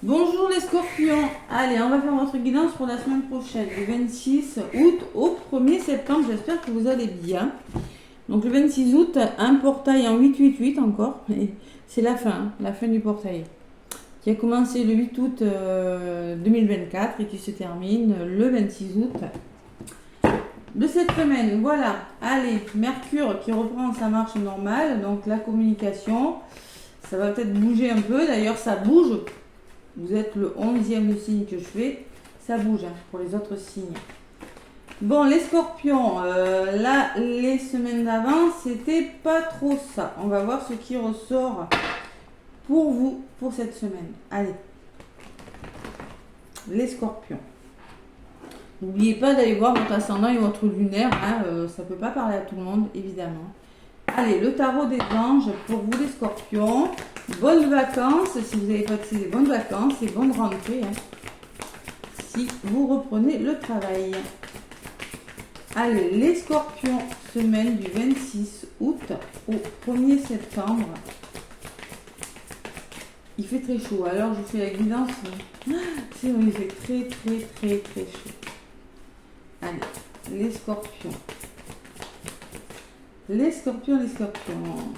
Bonjour les scorpions, allez on va faire votre guidance pour la semaine prochaine, du 26 août au 1er septembre, j'espère que vous allez bien. Donc le 26 août, un portail en 888 encore, et c'est la fin du portail, qui a commencé le 8 août 2024 et qui se termine le 26 août de cette semaine. Voilà, allez, Mercure qui reprend sa marche normale, donc la communication, ça va peut-être bouger un peu, d'ailleurs ça bouge. Vous êtes le 11e signe que je fais. Ça bouge pour les autres signes. Bon, les scorpions, là, les semaines d'avant, c'était pas trop ça. On va voir ce qui ressort pour vous, pour cette semaine. Allez. Les scorpions. N'oubliez pas d'aller voir votre ascendant et votre lunaire. Ça peut pas parler à tout le monde, évidemment. Allez, le tarot des anges pour vous les scorpions. Bonnes vacances, si vous avez passé des bonnes vacances et bonne rentrée. Si vous reprenez le travail. Allez, les scorpions, semaine du 26 août au 1er septembre. Il fait très chaud, alors je fais la guidance. C'est vrai, il fait très chaud. Allez, les scorpions. Les scorpions.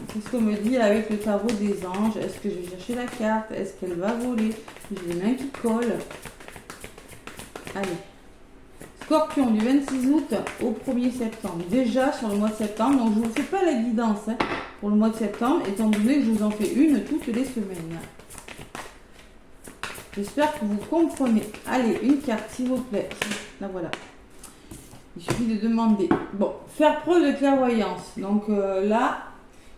Qu'est-ce qu'on me dit avec le tarot des anges? Est-ce que je vais chercher la carte? Est-ce qu'elle va voler? J'ai les mains qui collent. Allez. Scorpion du 26 août au 1er septembre. Déjà sur le mois de septembre, donc je ne vous fais pas la guidance pour le mois de septembre, étant donné que je vous en fais une toutes les semaines. J'espère que vous comprenez. Allez, une carte s'il vous plaît. La voilà. Il suffit de demander. Bon, faire preuve de clairvoyance. Donc là,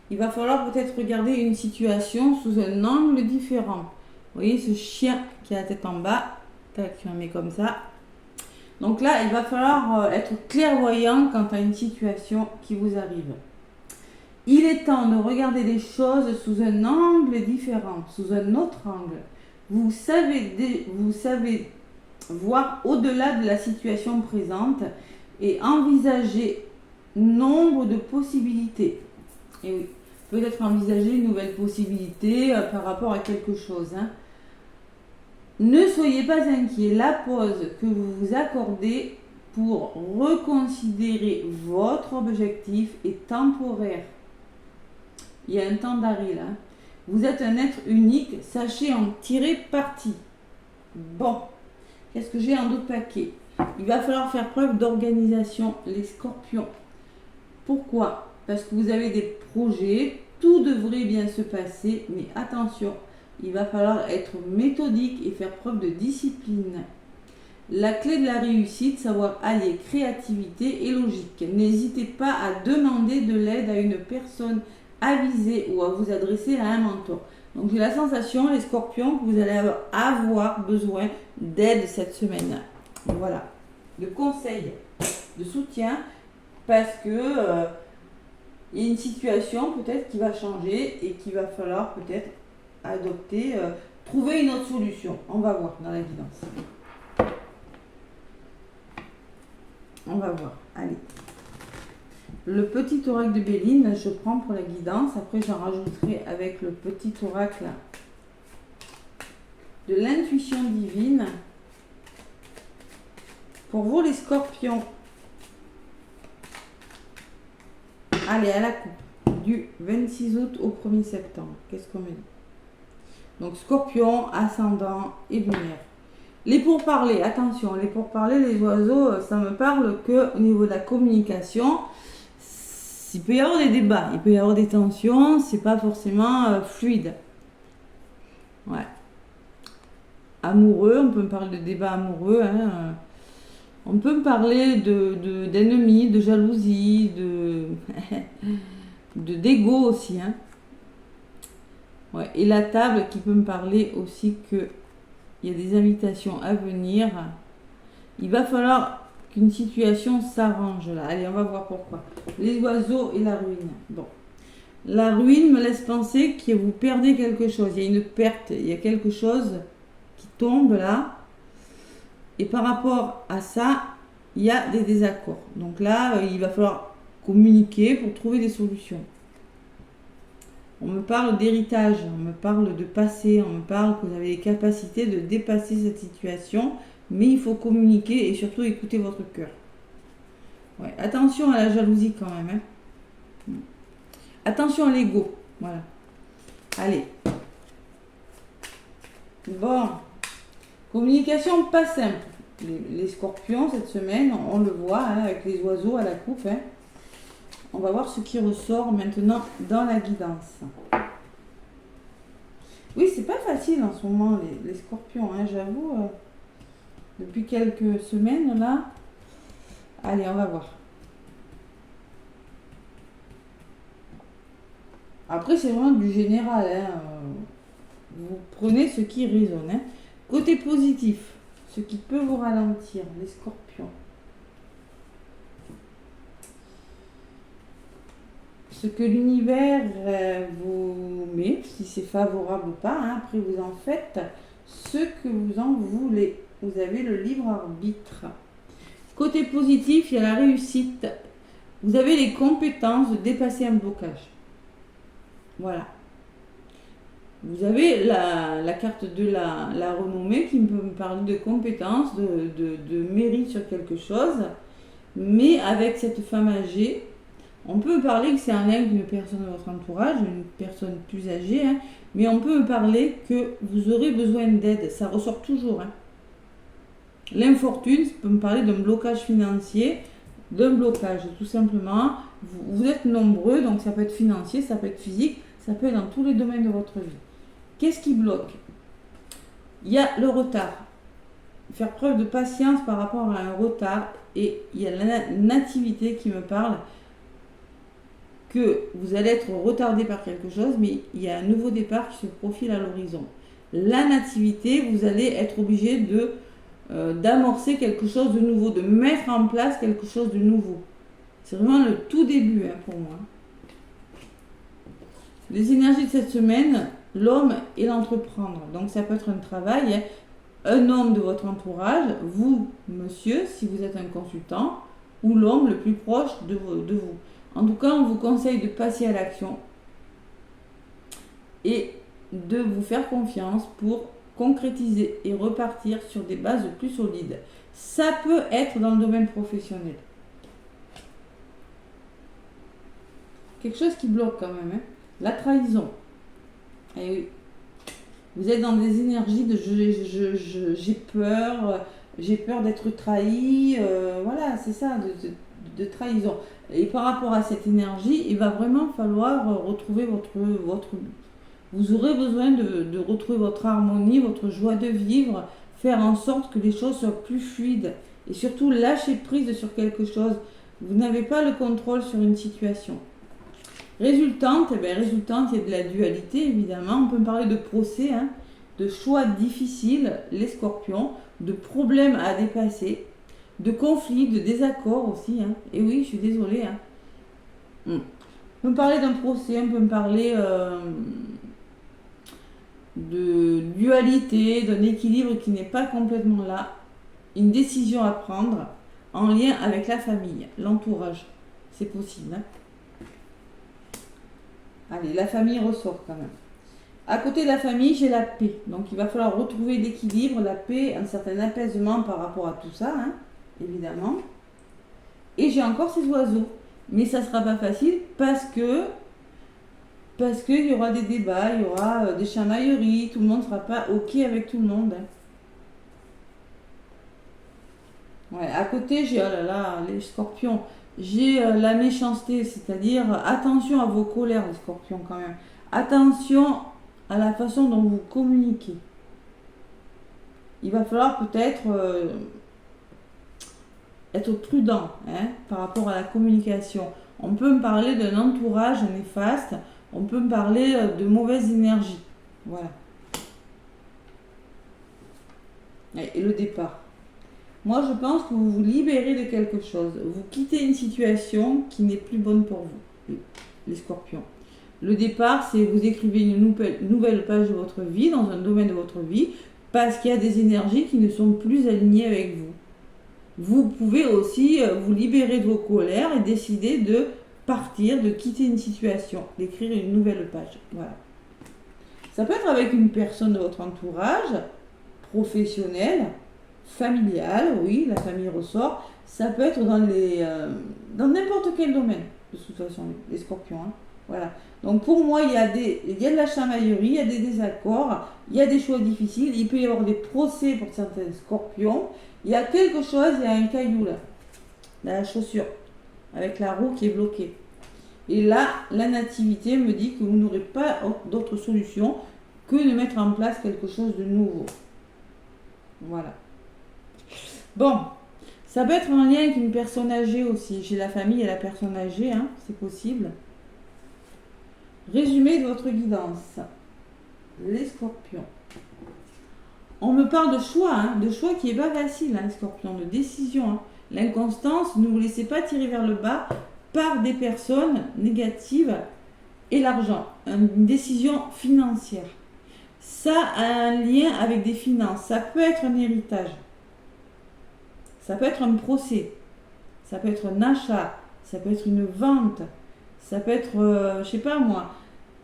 il va falloir peut-être regarder une situation sous un angle différent. Vous voyez ce chien qui a la tête en bas. Tac, je la mets comme ça. Donc là, il va falloir être clairvoyant quant à une situation qui vous arrive. Il est temps de regarder les choses sous un angle différent, sous un autre angle. Vous savez voir au-delà de la situation présente et envisager nombre de possibilités. Et oui, peut-être envisager une nouvelle possibilité par rapport à quelque chose. Ne soyez pas inquiets, la pause que vous vous accordez pour reconsidérer votre objectif est temporaire. Il y a un temps d'arrêt là. Vous êtes un être unique, sachez en tirer parti. Bon, qu'est-ce que j'ai en d'autres paquets? Il va falloir faire preuve d'organisation, les scorpions. Pourquoi? Parce que vous avez des projets, tout devrait bien se passer, mais attention, il va falloir être méthodique et faire preuve de discipline. La clé de la réussite, savoir allier créativité et logique. N'hésitez pas à demander de l'aide à une personne avisée ou à vous adresser à un mentor. Donc j'ai la sensation, les scorpions, que vous allez avoir besoin d'aide cette semaine. Voilà, de conseils, de soutien, parce que il y a une situation peut-être qui va changer et qu'il va falloir peut-être adopter, trouver une autre solution. On va voir dans la guidance. On va voir, allez. Le petit oracle de Béline, je prends pour la guidance. Après, j'en rajouterai avec le petit oracle de l'intuition divine. Pour vous, les scorpions, allez, à la coupe, du 26 août au 1er septembre. Qu'est-ce qu'on me dit? Donc, scorpion, ascendant et lumière. Les pourparlers, attention, les pourparlers, les oiseaux, ça me parle que au niveau de la communication, il peut y avoir des débats, il peut y avoir des tensions, c'est pas forcément fluide. Ouais. Amoureux, on peut me parler de débat amoureux, on peut me parler d'ennemis, de jalousie, d'ego aussi. Ouais. Et la table qui peut me parler aussi qu'il y a des invitations à venir. Il va falloir qu'une situation s'arrange là. Allez, on va voir pourquoi. Les oiseaux et la ruine. Bon. La ruine me laisse penser que vous perdez quelque chose. Il y a une perte, il y a quelque chose qui tombe là. Et par rapport à ça, il y a des désaccords. Donc là, il va falloir communiquer pour trouver des solutions. On me parle d'héritage, on me parle de passé, on me parle que vous avez les capacités de dépasser cette situation, mais il faut communiquer et surtout écouter votre cœur. Ouais, attention à la jalousie quand même. Hein. Attention à l'ego. Voilà. Allez. Bon. Communication pas simple. Les scorpions cette semaine, on le voit hein, avec les oiseaux à la coupe. Hein. On va voir ce qui ressort maintenant dans la guidance. Oui, c'est pas facile en ce moment les scorpions, hein, j'avoue. Depuis quelques semaines là. Allez, on va voir. Après, c'est vraiment du général. Hein. Vous prenez ce qui résonne. Hein. Côté positif, ce qui peut vous ralentir, les scorpions. Ce que l'univers vous met, si c'est favorable ou pas, hein, après vous en faites ce que vous en voulez. Vous avez le libre arbitre. Côté positif, il y a la réussite. Vous avez les compétences de dépasser un blocage. Voilà. Vous avez la carte de la renommée qui peut me parler de compétences, de mérite sur quelque chose. Mais avec cette femme âgée, on peut me parler que c'est un lien avec une personne de votre entourage, une personne plus âgée, hein, mais on peut me parler que vous aurez besoin d'aide. Ça ressort toujours. Hein. L'infortune, ça peut me parler d'un blocage financier, d'un blocage tout simplement. Vous êtes nombreux, donc ça peut être financier, ça peut être physique, ça peut être dans tous les domaines de votre vie. Qu'est-ce qui bloque? Il y a le retard. Faire preuve de patience par rapport à un retard. Et il y a la nativité qui me parle que vous allez être retardé par quelque chose, mais il y a un nouveau départ qui se profile à l'horizon. La nativité, vous allez être obligé d'amorcer quelque chose de nouveau, de mettre en place quelque chose de nouveau. C'est vraiment le tout début hein, pour moi. Les énergies de cette semaine, l'homme et l'entreprendre. Donc ça peut être un travail, hein, un homme de votre entourage, vous, monsieur, si vous êtes un consultant, ou l'homme le plus proche de vous. En tout cas, on vous conseille de passer à l'action et de vous faire confiance pour concrétiser et repartir sur des bases plus solides. Ça peut être dans le domaine professionnel. Quelque chose qui bloque quand même. Hein. La trahison. Et oui. Vous êtes dans des énergies de j'ai peur d'être trahi. Voilà, c'est ça, de trahison. Et par rapport à cette énergie, il va vraiment falloir retrouver votre vous aurez besoin de retrouver votre harmonie, votre joie de vivre, faire en sorte que les choses soient plus fluides et surtout lâcher prise sur quelque chose. Vous n'avez pas le contrôle sur une situation. Résultante, il y a de la dualité évidemment. On peut parler de procès, hein, de choix difficiles, les scorpions, de problèmes à dépasser, de conflits, de désaccords aussi. Hein. Et oui, je suis désolée. Hein. On peut me parler d'un procès, on peut me parler de dualité, d'un équilibre qui n'est pas complètement là, une décision à prendre en lien avec la famille, l'entourage. C'est possible. Hein. Allez, la famille ressort quand même. À côté de la famille, j'ai la paix. Donc il va falloir retrouver l'équilibre, la paix, un certain apaisement par rapport à tout ça, hein, évidemment. Et j'ai encore ces oiseaux. Mais ça ne sera pas facile parce qu'il y aura des débats, il y aura des chamailleries, tout le monde ne sera pas OK avec tout le monde. Hein. Ouais, à côté, j'ai, oh là là, les scorpions, j'ai la méchanceté, c'est-à-dire attention à vos colères, les scorpions quand même. Attention à la façon dont vous communiquez. Il va falloir peut-être être prudent hein, par rapport à la communication. On peut me parler d'un entourage néfaste, on peut me parler de mauvaise énergie. Voilà. Et le départ. Moi, je pense que vous vous libérez de quelque chose. Vous quittez une situation qui n'est plus bonne pour vous, les scorpions. Le départ, c'est vous écrivez une nouvelle page de votre vie, dans un domaine de votre vie, parce qu'il y a des énergies qui ne sont plus alignées avec vous. Vous pouvez aussi vous libérer de vos colères et décider de partir, de quitter une situation, d'écrire une nouvelle page. Voilà. Ça peut être avec une personne de votre entourage, professionnelle, familiale, oui, la famille ressort. Ça peut être dans n'importe quel domaine, de toute façon, les scorpions. Hein. Voilà. Donc pour moi, il y a de la chamaillerie, il y a des désaccords, il y a des choix difficiles, il peut y avoir des procès pour certains scorpions. Il y a quelque chose, il y a un caillou là, dans la chaussure, avec la roue qui est bloquée. Et là, la nativité me dit que vous n'aurez pas d'autre solution que de mettre en place quelque chose de nouveau. Voilà. Bon, ça peut être en lien avec une personne âgée aussi. J'ai la famille et la personne âgée, hein, c'est possible. Résumé de votre guidance. Les scorpions. On me parle de choix, hein, de choix qui n'est pas facile, hein, les scorpions, de décision. Hein. L'inconstance, ne vous laissez pas tirer vers le bas par des personnes négatives et l'argent. Une décision financière. Ça a un lien avec des finances. Ça peut être un héritage. Ça peut être un procès. Ça peut être un achat. Ça peut être une vente. Ça peut être, je sais pas moi,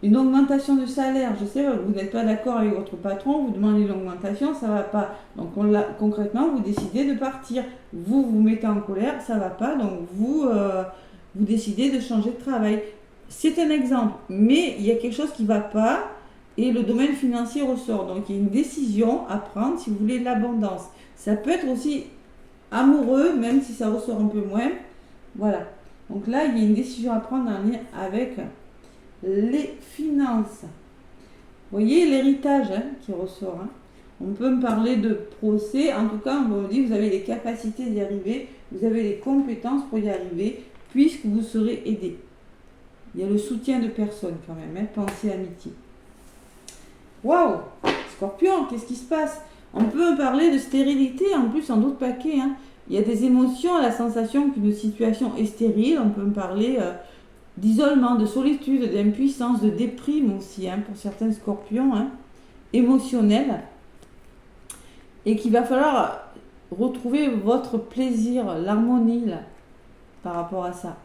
une augmentation de salaire. Je sais, vous n'êtes pas d'accord avec votre patron, vous demandez une augmentation, ça va pas. Donc concrètement, vous décidez de partir. Vous vous mettez en colère, ça va pas. Donc vous décidez de changer de travail. C'est un exemple, mais il y a quelque chose qui va pas et le domaine financier ressort. Donc il y a une décision à prendre si vous voulez de l'abondance. Ça peut être aussi amoureux, même si ça ressort un peu moins. Voilà. Donc là, il y a une décision à prendre en lien avec les finances. Vous voyez l'héritage hein, qui ressort. Hein. On peut me parler de procès. En tout cas, on me dit que vous avez les capacités d'y arriver. Vous avez les compétences pour y arriver, puisque vous serez aidé. Il y a le soutien de personnes quand même. Hein. Pensée, amitié. Waouh! Scorpion, qu'est-ce qui se passe? On peut me parler de stérilité, en plus en d'autres paquets. Hein. Il y a des émotions, la sensation qu'une situation est stérile. On peut me parler d'isolement, de solitude, d'impuissance, de déprime aussi, hein, pour certains scorpions, hein, émotionnels. Et qu'il va falloir retrouver votre plaisir, l'harmonie là, par rapport à ça.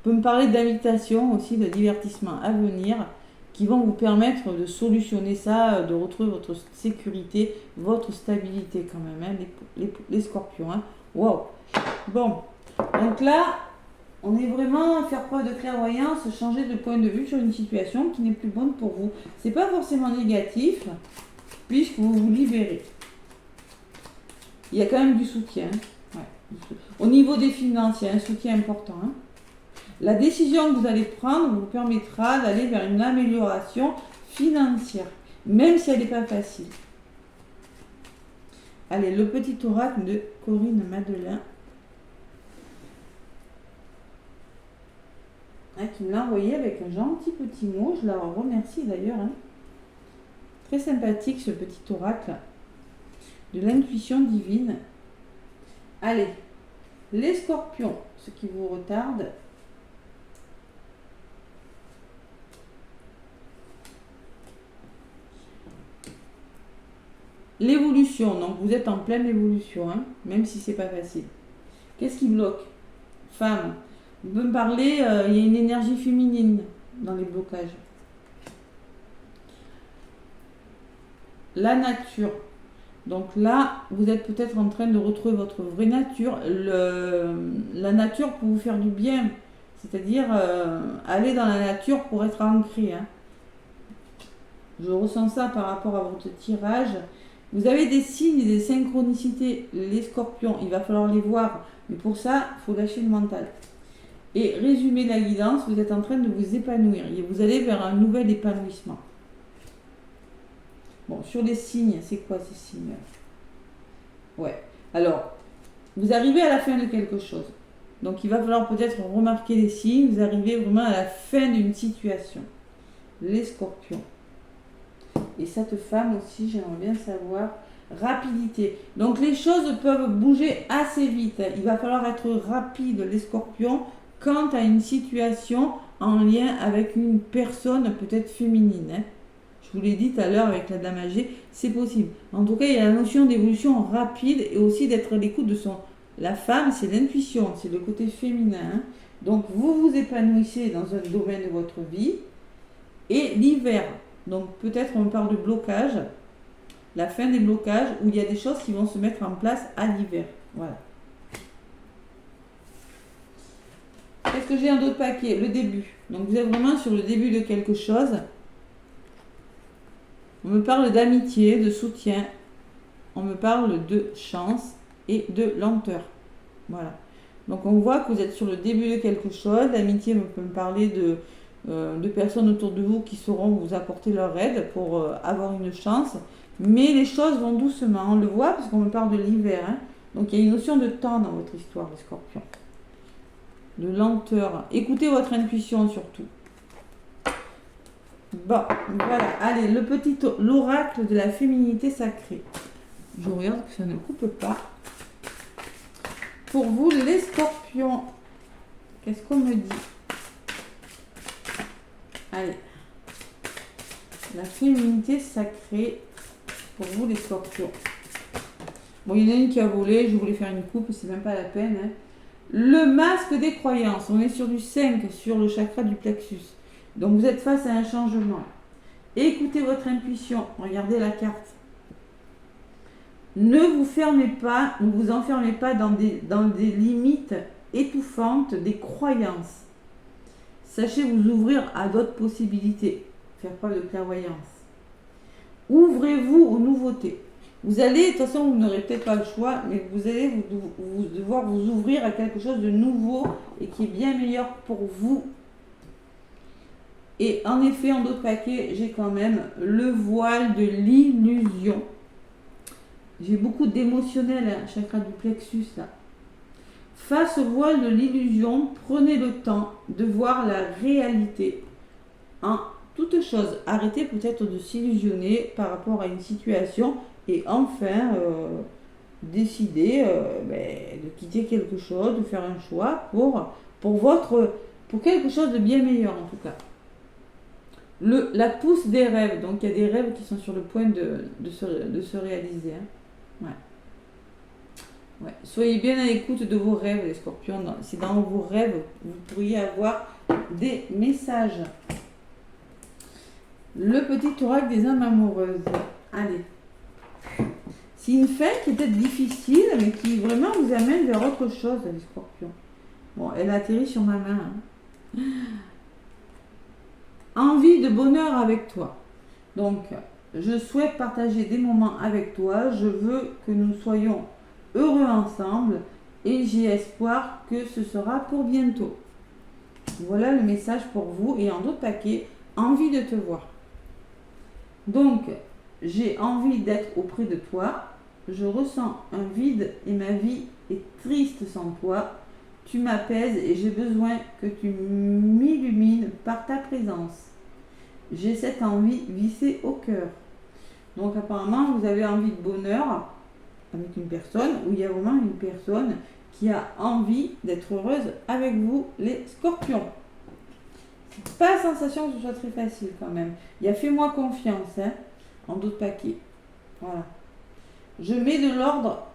On peut me parler d'invitation aussi, de divertissement à venir, qui vont vous permettre de solutionner ça, de retrouver votre sécurité, votre stabilité quand même, hein, les scorpions. Hein. Wow. Bon, donc là, on est vraiment à faire preuve de clairvoyance, changer de point de vue sur une situation qui n'est plus bonne pour vous. C'est pas forcément négatif, puisque vous vous libérez. Il y a quand même du soutien. Hein. Ouais. Au niveau des finances, il y a un soutien important. Hein. La décision que vous allez prendre vous permettra d'aller vers une amélioration financière, même si elle n'est pas facile. Allez, le petit oracle de Corinne Madelin, qui me l'a envoyé avec un gentil petit mot. Je la remercie d'ailleurs. Hein. Très sympathique ce petit oracle de l'intuition divine. Allez, les scorpions, ce qui vous retarde. L'évolution, donc vous êtes en pleine évolution, hein, même si c'est pas facile. Qu'est-ce qui bloque? Femme. Vous pouvez me parler, il y a une énergie féminine dans les blocages. La nature. Donc là, vous êtes peut-être en train de retrouver votre vraie nature. La nature pour vous faire du bien. C'est-à-dire aller dans la nature pour être ancré. Hein. Je ressens ça par rapport à votre tirage. Vous avez des signes et des synchronicités, les scorpions, il va falloir les voir. Mais pour ça, il faut lâcher le mental. Et résumer la guidance, vous êtes en train de vous épanouir. Et vous allez vers un nouvel épanouissement. Bon, sur les signes, c'est quoi ces signes? Ouais. Alors, vous arrivez à la fin de quelque chose. Donc, il va falloir peut-être remarquer les signes. Vous arrivez vraiment à la fin d'une situation. Les scorpions. Et cette femme aussi, j'aimerais bien savoir, rapidité. Donc les choses peuvent bouger assez vite. Il va falloir être rapide, les scorpions, quant à une situation en lien avec une personne peut-être féminine. Hein. Je vous l'ai dit tout à l'heure avec la dame âgée, c'est possible. En tout cas, il y a la notion d'évolution rapide et aussi d'être à l'écoute de son... La femme, c'est l'intuition, c'est le côté féminin. Hein. Donc, vous vous épanouissez dans un domaine de votre vie. Et l'hiver, donc peut-être on parle de blocage, la fin des blocages, où il y a des choses qui vont se mettre en place à l'hiver. Voilà. Qu'est-ce que j'ai un autre paquet? Le début. Donc vous êtes vraiment sur le début de quelque chose. On me parle d'amitié, de soutien. On me parle de chance et de lenteur. Voilà. Donc on voit que vous êtes sur le début de quelque chose. L'amitié peut me parler de personnes autour de vous qui sauront vous apporter leur aide pour avoir une chance. Mais les choses vont doucement. On le voit parce qu'on me parle de l'hiver. Hein. Donc il y a une notion de temps dans votre histoire, les scorpions. De lenteur. Écoutez votre intuition surtout. Bon, voilà. Allez, l'oracle de la féminité sacrée. Je regarde que ça ne coupe pas. Pour vous, les scorpions, qu'est-ce qu'on me dit? Allez. La féminité sacrée pour vous, les scorpions. Bon, il y en a une qui a volé. Je voulais faire une coupe, c'est même pas la peine. Hein. Le masque des croyances. On est sur du 5, sur le chakra du plexus. Donc, vous êtes face à un changement. Écoutez votre intuition. Regardez la carte. Ne vous fermez pas, ne vous enfermez pas dans des limites étouffantes des croyances. Sachez vous ouvrir à d'autres possibilités. Faire preuve de clairvoyance. Ouvrez-vous aux nouveautés. Vous allez, de toute façon, vous n'aurez peut-être pas le choix, mais vous allez devoir vous ouvrir à quelque chose de nouveau et qui est bien meilleur pour vous. Et en effet, en d'autres paquets, j'ai quand même le voile de l'illusion. J'ai beaucoup d'émotionnel, hein, chakra du plexus, là. Face au voile de l'illusion, prenez le temps de voir la réalité en toute chose. Arrêtez peut-être de s'illusionner par rapport à une situation et enfin décider de quitter quelque chose, de faire un choix pour quelque chose de bien meilleur en tout cas. La pousse des rêves, donc il y a des rêves qui sont sur le point de se réaliser. Hein. Ouais. Soyez bien à l'écoute de vos rêves, les scorpions. C'est dans vos rêves que vous pourriez avoir des messages. Le petit oracle des âmes amoureuses. Allez. C'est une fin qui est peut-être difficile, mais qui vraiment vous amène vers autre chose, les scorpions. Bon, elle a atterri sur ma main. Hein. Envie de bonheur avec toi. Donc, je souhaite partager des moments avec toi. Je veux que nous soyons heureux ensemble et j'ai espoir que ce sera pour bientôt. Voilà le message pour vous. Et en d'autres paquets, envie de te voir. Donc, j'ai envie d'être auprès de toi. Je ressens un vide et ma vie est triste sans toi. Tu m'apaises et j'ai besoin que tu m'illumines par ta présence. J'ai cette envie vissée au cœur. Donc apparemment, vous avez envie de bonheur avec une personne, où il y a vraiment une personne qui a envie d'être heureuse avec vous, les scorpions. C'est pas la sensation que ce soit très facile quand même. Il y a fais-moi confiance, hein, en d'autres paquets. Voilà. Je mets de l'ordre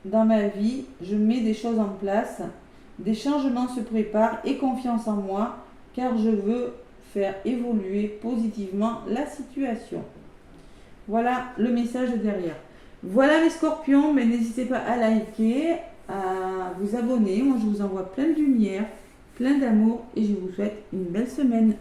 dans ma vie, je mets des choses en place, des changements se préparent et confiance en moi, car je veux faire évoluer positivement la situation. Voilà le message derrière. Voilà les scorpions, mais n'hésitez pas à liker, à vous abonner. Moi, je vous envoie plein de lumière, plein d'amour et je vous souhaite une belle semaine.